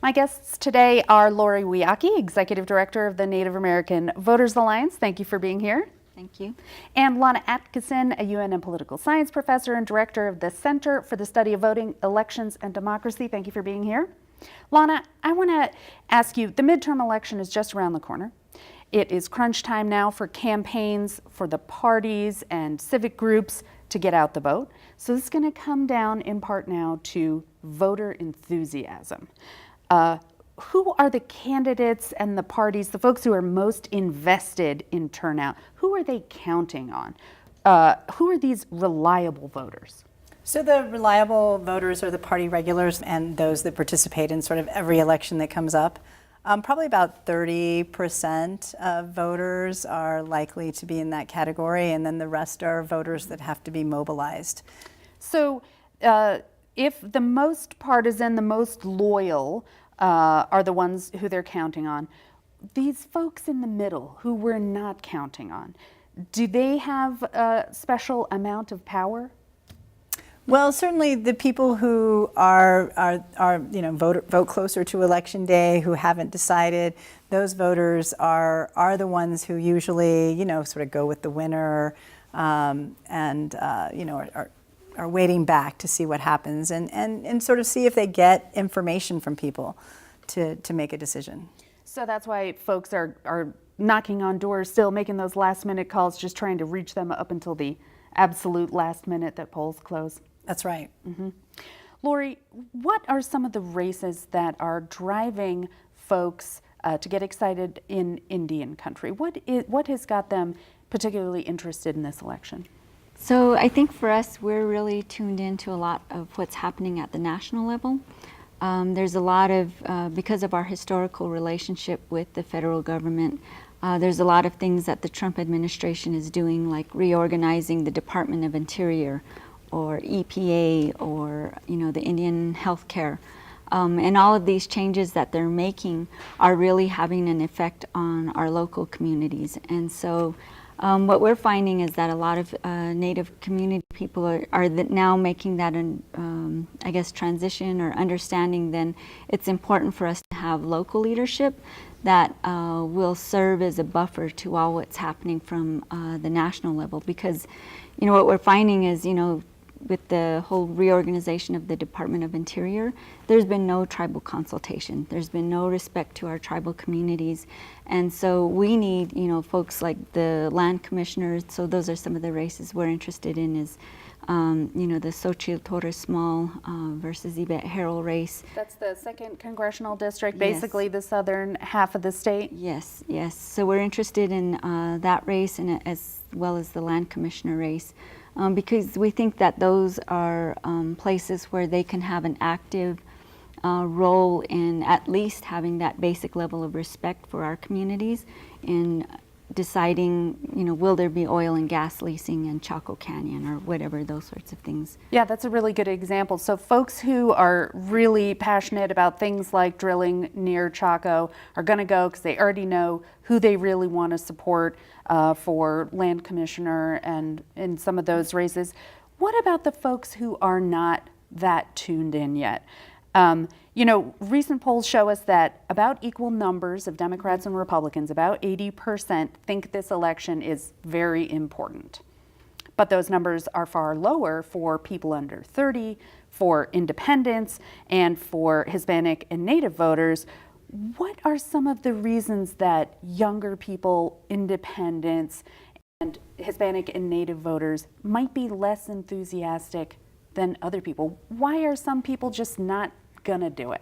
My guests today are Lori Wiaki, Executive Director of the Native American Voters Alliance. Thank you for being here. Thank you. And Lana Atkinson, a UN and political science professor and director of the Center for the Study of Voting, Elections, and Democracy. Thank you for being here. Lana, I want to ask you, the midterm election is just around the corner. It is crunch time now for campaigns, for the parties and civic groups to get out the vote. So this is going to come down in part now to voter enthusiasm. Who are the candidates and the parties, the folks who are most invested in turnout? Who are they counting on? Who are these reliable voters? So the reliable voters are the party regulars and those that participate in sort of every election that comes up. Probably about 30% of voters are likely to be in that category, and then the rest are voters that have to be mobilized. So if the most partisan, the most loyal are the ones who they're counting on, these folks in the middle who we're not counting on, do they have a special amount of power? Well, certainly the people who are vote closer to election day, who haven't decided, those voters are the ones who usually sort of go with the winner, and are waiting back to see what happens and sort of see if they get information from people to make a decision. So that's why folks are knocking on doors still, making those last minute calls, just trying to reach them up until the absolute last minute that polls close. That's right. Mm-hmm. Lori, what are some of the races that are driving folks to get excited in Indian country? What has got them particularly interested in this election? So I think for us, we're really tuned into a lot of what's happening at the national level. There's a lot of, because of our historical relationship with the federal government, there's a lot of things that the Trump administration is doing, like reorganizing the Department of Interior or EPA or the Indian healthcare. And all of these changes that they're making are really having an effect on our local communities. And so what we're finding is that a lot of Native community people are now making that, I guess, transition or understanding. Then it's important for us to have local leadership that will serve as a buffer to all what's happening from the national level. Because, what we're finding is, with the whole reorganization of the Department of Interior, there's been no tribal consultation. There's been no respect to our tribal communities. And so we need, folks like the land commissioners. So those are some of the races we're interested in is, the Xochitl Torres Small versus Yvette Harrell race. That's the 2nd Congressional District, basically yes. The southern half of the state? Yes, yes. So we're interested in that race and as well as the land commissioner race. Because we think that those are places where they can have an active role in at least having that basic level of respect for our communities in deciding, will there be oil and gas leasing in Chaco Canyon or whatever, those sorts of things. Yeah, that's a really good example. So folks who are really passionate about things like drilling near Chaco are going to go because they already know who they really want to support for land commissioner and in some of those races. What about the folks who are not that tuned in yet? Recent polls show us that about equal numbers of Democrats and Republicans, about 80%, think this election is very important. But those numbers are far lower for people under 30, for independents, and for Hispanic and Native voters. What are some of the reasons that younger people, independents, and Hispanic and Native voters might be less enthusiastic than other people? Why are some people just not gonna do it?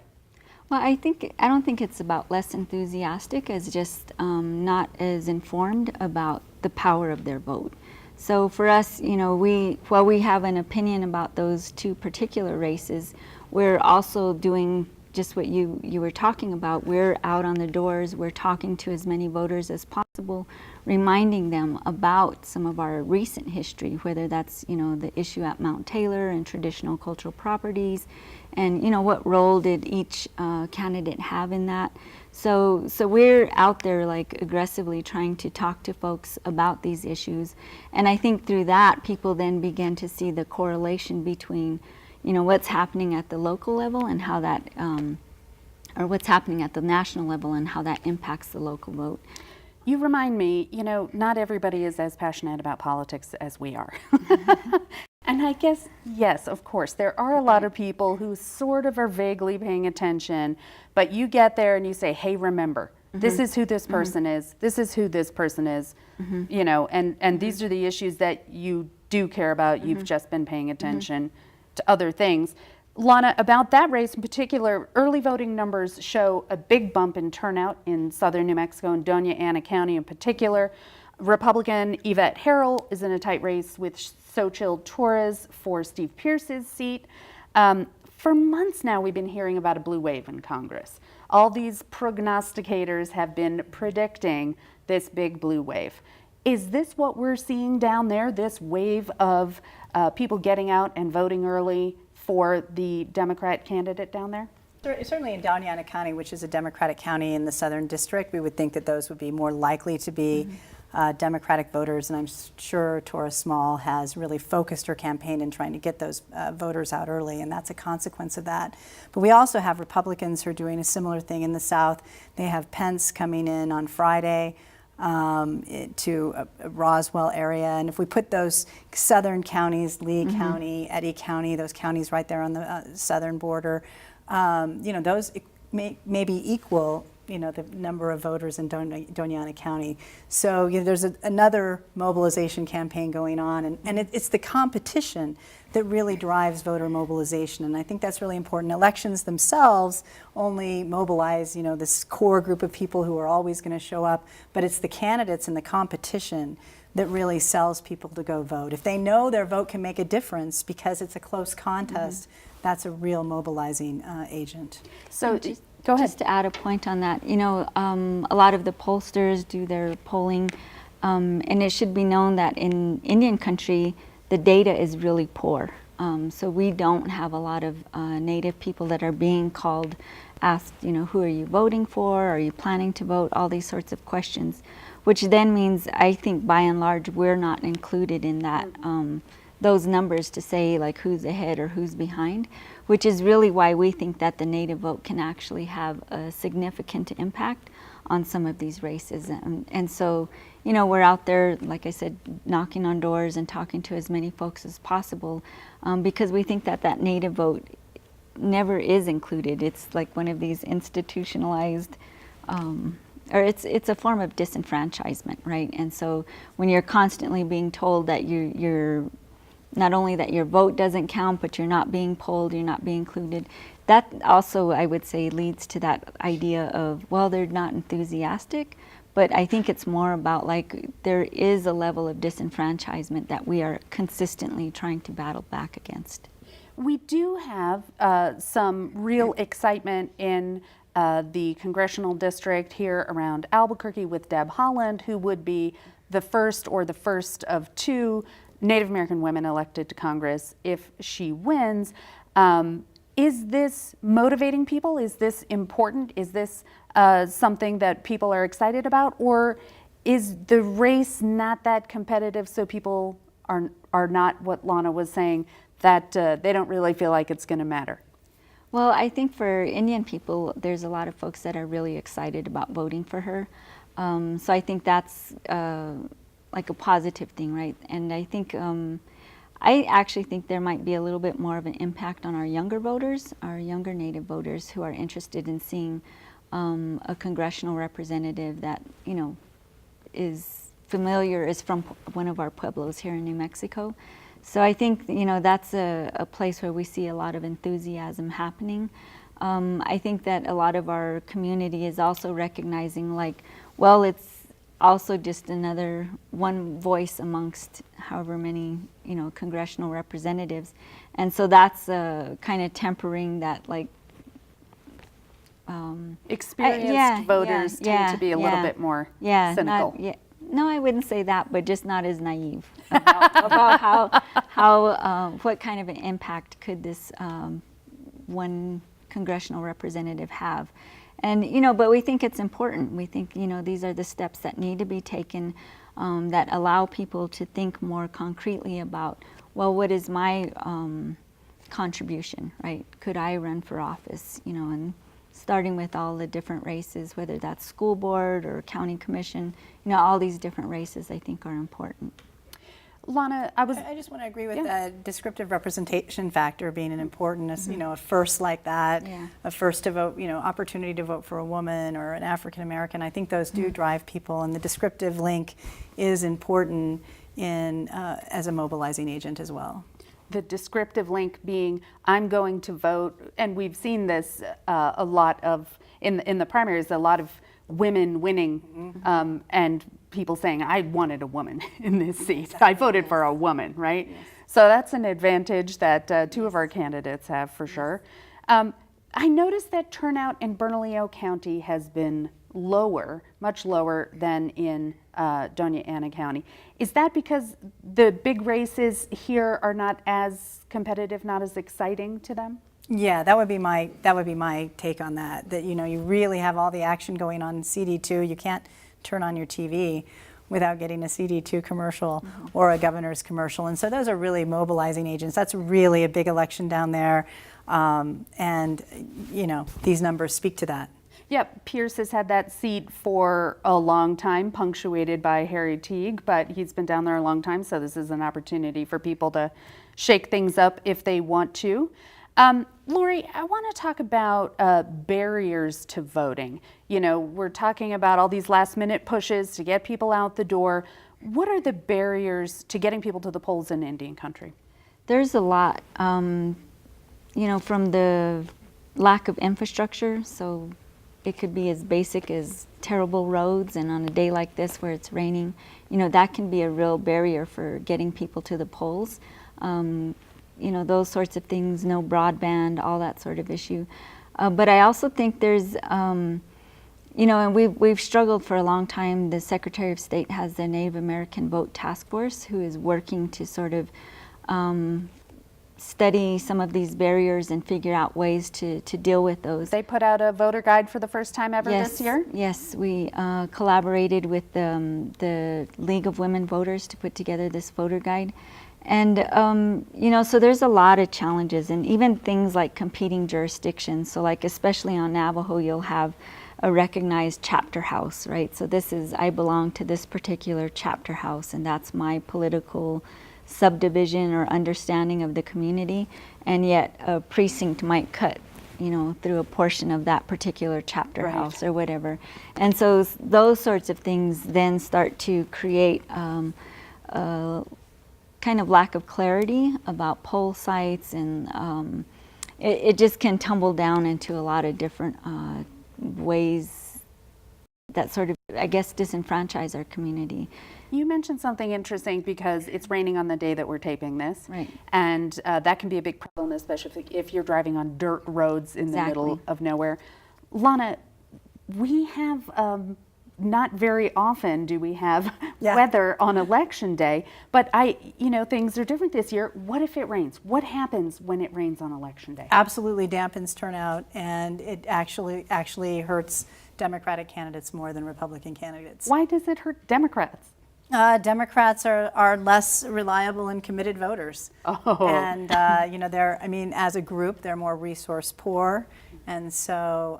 Well, I don't think it's about less enthusiastic as just not as informed about the power of their vote. So for us, while we have an opinion about those two particular races, we're also doing just what you were talking about. We're out on the doors, we're talking to as many voters as possible, reminding them about some of our recent history, whether that's, the issue at Mount Taylor and traditional cultural properties, and, what role did each candidate have in that. So we're out there like aggressively trying to talk to folks about these issues. And I think through that, people then begin to see the correlation between what's happening at the local level and how that or what's happening at the national level and how that impacts the local vote. You remind me, you know, not everybody is as passionate about politics as we are. And I guess, yes, of course, there are a lot of people who sort of are vaguely paying attention, but you get there and you say, hey, remember, this is who this person is, this is who this person is, you know, and these are the issues that you do care about. You've just been paying attention to other things. Lana, about that race in particular, early voting numbers show a big bump in turnout in southern New Mexico and Doña Ana County in particular. Republican Yvette Harrell is in a tight race with Xochitl Torres for Steve Pearce's seat. For months now, we've been hearing about a blue wave in Congress. All these prognosticators have been predicting this big blue wave. Is this what we're seeing down there, this wave of people getting out and voting early for the Democrat candidate down there? Certainly in Doña Ana County, which is a Democratic county in the Southern District, we would think that those would be more likely to be Democratic voters, and I'm sure Tora Small has really focused her campaign in trying to get those voters out early, and that's a consequence of that. But we also have Republicans who are doing a similar thing in the South. They have Pence coming in on Friday to a Roswell area, and if we put those southern counties, Lee County, Eddy County, those counties right there on the southern border, you know, those may be equal, you know, the number of voters in Doña Ana County. So you know, there's another mobilization campaign going on, and it's the competition that really drives voter mobilization, and I think that's really important. Elections themselves only mobilize, you know, this core group of people who are always going to show up, but it's the candidates and the competition that really sells people to go vote. If they know their vote can make a difference because it's a close contest, that's a real mobilizing agent. So go ahead. Just to add a point on that, you know, a lot of the pollsters do their polling, and it should be known that in Indian country, the data is really poor. So we don't have a lot of Native people that are being called, asked, you know, who are you voting for? Are you planning to vote? All these sorts of questions, which then means, I think by and large, we're not included in that, those numbers to say like who's ahead or who's behind, which is really why we think that the Native vote can actually have a significant impact on some of these races. And so, you know, we're out there, like I said, knocking on doors and talking to as many folks as possible, because we think that that Native vote never is included. It's like one of these institutionalized, or it's a form of disenfranchisement, right? And so when you're constantly being told that you're not only that your vote doesn't count, but you're not being polled, you're not being included, that also, I would say, leads to that idea of, well, they're not enthusiastic, but I think it's more about like there is a level of disenfranchisement that we are consistently trying to battle back against. We do have some real excitement in the congressional district here around Albuquerque with Deb Haaland, who would be the first of two Native American women elected to Congress if she wins. Is this motivating people? Is this important? Is this something that people are excited about? Or is the race not that competitive so people are not, what Lana was saying, that they don't really feel like it's going to matter? Well, I think for Indian people, there's a lot of folks that are really excited about voting for her. So I think that's like a positive thing, right? And I think, I actually think there might be a little bit more of an impact on our younger voters, our younger Native voters who are interested in seeing a congressional representative that, you know, is familiar, is from one of our pueblos here in New Mexico. So I think, you know, that's a place where we see a lot of enthusiasm happening. I think that a lot of our community is also recognizing, like, well, it's also just another one voice amongst however many, you know, congressional representatives. And so that's kind of tempering that, like, experienced voters tend to be a little bit more cynical. No, I wouldn't say that, but just not as naive about how what kind of an impact could this one congressional representative have. And, you know, but we think it's important. We think, you know, these are the steps that need to be taken that allow people to think more concretely about, well, what is my contribution, right? Could I run for office, you know? And starting with all the different races, whether that's school board or county commission. You know, all these different races I think are important. Lana, I just want to agree with that descriptive representation factor being an important, you know, a first like that, Yeah. a first to vote, you know, opportunity to vote for a woman or an African American. I think those do drive people, and the descriptive link is important in as a mobilizing agent as well. the descriptive link being, I'm going to vote, and we've seen this a lot of, in the primaries, a lot of women winning and people saying, I wanted a woman in this seat. I voted for a woman, right? Yes. So that's an advantage that two of our candidates have for sure. I noticed that turnout in Bernalillo County has been lower, much lower than in Doña Ana County. Is that because the big races here are not as competitive, not as exciting to them? Yeah, that would be my take on that. That, you know, you really have all the action going on in CD2. You can't turn on your TV without getting a CD2 commercial or a governor's commercial, and so those are really mobilizing agents. That's really a big election down there, and you know, these numbers speak to that. Yep, Pierce has had that seat for a long time, punctuated by Harry Teague, but he's been down there a long time, so this is an opportunity for people to shake things up if they want to. Lori, I want to talk about barriers to voting. You know, we're talking about all these last-minute pushes to get people out the door. What are the barriers to getting people to the polls in Indian Country? There's a lot, you know, from the lack of infrastructure, so it could be as basic as terrible roads, and on a day like this where it's raining, you know, that can be a real barrier for getting people to the polls. You know, those sorts of things, no broadband, all that sort of issue. But I also think there's, you know, and we've struggled for a long time. The Secretary of State has the Native American Vote Task Force who is working to sort of study some of these barriers and figure out ways to deal with those. They put out a voter guide for the first time ever this year? Yes, we collaborated with the League of Women Voters to put together this voter guide. And, you know, so there's a lot of challenges, and even things like competing jurisdictions. So like, especially on Navajo, you'll have a recognized chapter house, right? So this is, I belong to this particular chapter house, and that's my political subdivision or understanding of the community. And yet a precinct might cut, you know, through a portion of that particular chapter house or whatever. And so those sorts of things then start to create kind of lack of clarity about poll sites, and it just can tumble down into a lot of different ways that sort of, I guess, disenfranchise our community. You mentioned something interesting because it's raining on the day that we're taping this. Right. And that can be a big problem, especially if you're driving on dirt roads in the middle of nowhere. Lana, we have not very often do we have weather on election day, but you know, things are different this year. What if it rains? What happens when it rains on election day? Absolutely dampens turnout, and it actually hurts Democratic candidates more than Republican candidates. Why does it hurt Democrats? Democrats are less reliable and committed voters. And you know, I mean, as a group, they're more resource poor, and so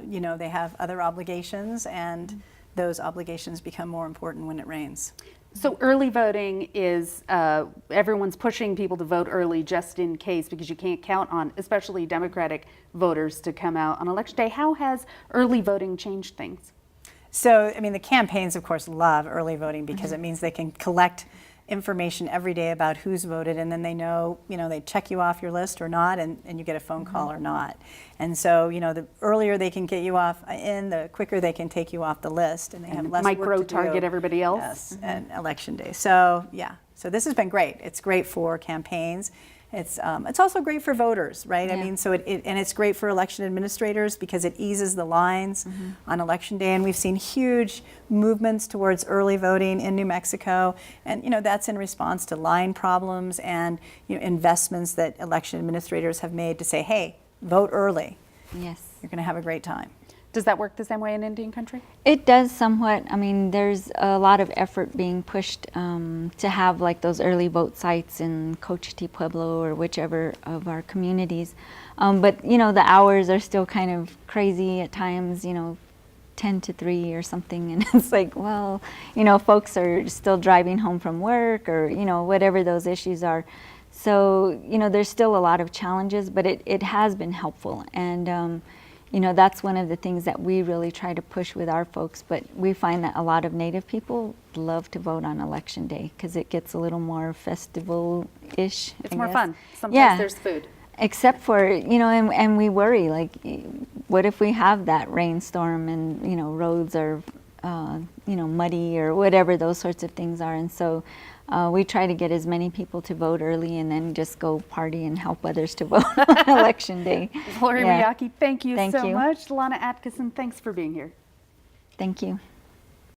you know, they have other obligations, and those obligations become more important when it rains. So early voting is, everyone's pushing people to vote early just in case, because you can't count on, especially Democratic voters, to come out on election day. How has early voting changed things? So, I mean, the campaigns, of course, love early voting because it means they can collect information every day about who's voted, and then they know, you know, they check you off your list or not, and you get a phone call or not. And so, you know, the earlier they can get you off the quicker they can take you off the list, and they have less work to do. Micro-target everybody else? Yes, and election day. So, yeah, so this has been great. It's great for campaigns. It's also great for voters, right? I mean, so and it's great for election administrators because it eases the lines on election day, and we've seen huge movements towards early voting in New Mexico, and you know, that's in response to line problems and, you know, investments that election administrators have made to say, hey, vote early. Yes. You're going to have a great time. Does that work the same way in Indian country? It does somewhat. I mean, there's a lot of effort being pushed to have like those early vote sites in Cochiti Pueblo or whichever of our communities. But, you know, the hours are still kind of crazy at times, you know, 10 to 3 or something. And it's like, well, you know, folks are still driving home from work or, you know, whatever those issues are. So, you know, there's still a lot of challenges, but it has been helpful. And, you know, that's one of the things that we really try to push with our folks. But we find that a lot of Native people love to vote on Election Day because it gets a little more festival-ish. It's I more guess. fun. Sometimes Yeah. there's food. Except for, you know, and we worry, like, what if we have that rainstorm and, you know, roads are, you know, muddy or whatever those sorts of things are. And so we try to get as many people to vote early and then just go party and help others to vote on Election Day. Lori Yeah. Miyake, thank you Thank so you. much. Lana Atkinson, thanks for being here. Thank you.